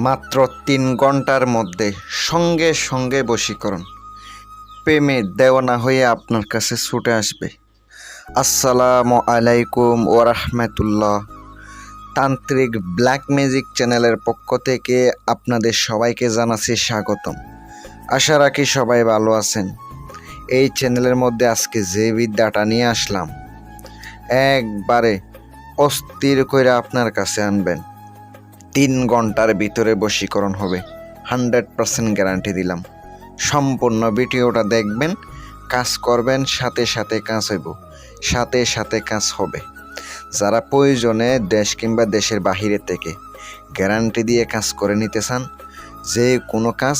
মাত্র ৩ ঘন্টার মধ্যে সঙ্গে সঙ্গে বশীকরণ। প্রেমে দেওয়ানা হয়ে আপনার কাছে ছুটে আসবে। আসসালামু আলাইকুম ওয়া রাহমাতুল্লাহ। তান্ত্রিক ব্ল্যাক ম্যাজিক চ্যানেলের পক্ষ থেকে আপনাদের সবাইকে জানাচ্ছি স্বাগতম। আশা রাখি সবাই ভালো আছেন। এই চ্যানেলের মধ্যে আজকে যে বিদ্যাটা নিয়ে আসলাম, একবারে অস্থির করে আপনার কাছে আনবেন। ৩ ঘন্টার ভিতরে বশীকরণ হবে, 100% গ্যারান্টি দিলাম। সম্পূর্ণ ভিডিওটা দেখবেন, কাজ করবেন, সাথে সাথে কাজ হইব, সাথে সাথে কাজ হবে। যারা প্রয়োজনে দেশ কিংবা দেশের বাহিরে থেকে গ্যারান্টি দিয়ে কাজ করে নিতে চান, যে কোনো কাজ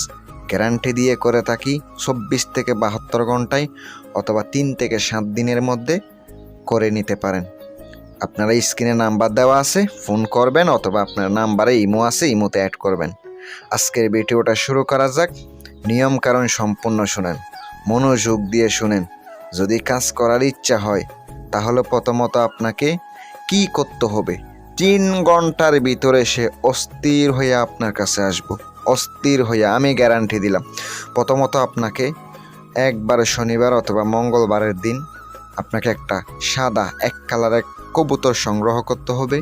গ্যারান্টি দিয়ে করে থাকি 24 থেকে 72 ঘন্টায় অথবা 3 থেকে 7 দিনের মধ্যে করে নিতে পারেন। আপনারা স্ক্রিনে নাম্বার দেওয়া আছে, ফোন করবেন অথবা আপনার নাম্বারে ইমো আছে, ইমোতে অ্যাড করবেন। আজকের ভিডিওটা শুরু করা যাক। নিয়ম কারণ সম্পূর্ণ শুনেন, মনোযোগ দিয়ে শুনেন। যদি কাজ করার ইচ্ছা হয় তাহলে প্রথমত আপনাকে কি করতে হবে, 3 ঘন্টার ভিতরে সে অস্থির হয়ে আপনার কাছে আসবো, অস্থির হয়ে, আমি গ্যারান্টি দিলাম। প্রথমত আপনাকে একবার শনিবার অথবা মঙ্গলবারের দিন আপনাকে একটা সাদা 1 কালারের কবুতর সংগ্রহ করতে হবে।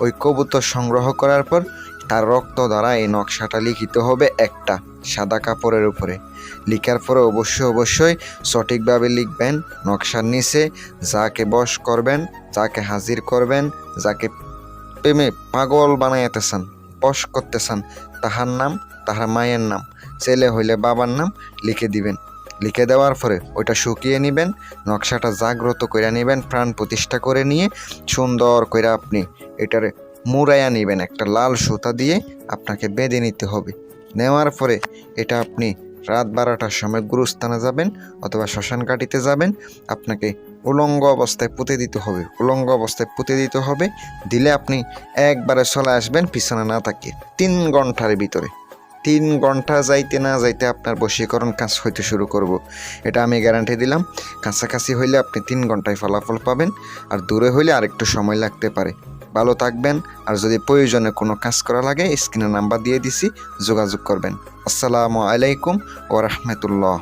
ওই কবুতর সংগ্রহ করার পর তার রক্ত দ্বারা এই নকশাটা লিখিত হবে একটা সাদা কাপড়ের উপরে। লিখার পরে অবশ্যই সঠিকভাবে লিখবেন। নকশার নিচে যাকে বশ করবেন, যাকে হাজির করবেন, যাকে প্রেমে পাগল বানাইতে চান, বশ করতে চান, তাহার নাম, তাহার মায়ের নাম, ছেলে হইলে বাবার নাম লিখে দিবেন। লিখে দেওয়ার পরে ওইটা শুকিয়ে নেবেন, নকশাটা জাগ্রত করে নেবেন, প্রাণ প্রতিষ্ঠা করে নিয়ে সুন্দর করে আপনি এটারে মুড়াইয়া নেবেন। একটা লাল সুতা দিয়ে আপনাকে বেঁধে নিতে হবে। নেওয়ার পরে এটা আপনি রাত 12টার সময় গুরুস্থানে যাবেন অথবা শ্মশান ঘাটিতে যাবেন। আপনাকে উলঙ্গ অবস্থায় পুঁতে দিতে হবে, উলঙ্গ অবস্থায় পুঁতে দিতে হবে। দিলে আপনি একবারে চলে আসবেন পিছনে না তাকিয়ে। 3 ঘন্টার ভিতরে, 3 ঘন্টা যাইতে না যাইতে আপনার বশীকরণ কাজ হইতে শুরু করব। এটা আমি গ্যারান্টি দিলাম। কাছাকাছি হইলে আপনি 3 ঘন্টায় ফলাফল পাবেন, আর দূরে হইলে আরেকটু সময় লাগতে পারে। ভালো থাকবেন। আর যদি প্রয়োজনে কোনো কাজ করা লাগে স্ক্রিনে নাম্বার দিয়ে দিছি, যোগাযোগ করবেন। আসসালামু আলাইকুম ওয়া রাহমাতুল্লাহ।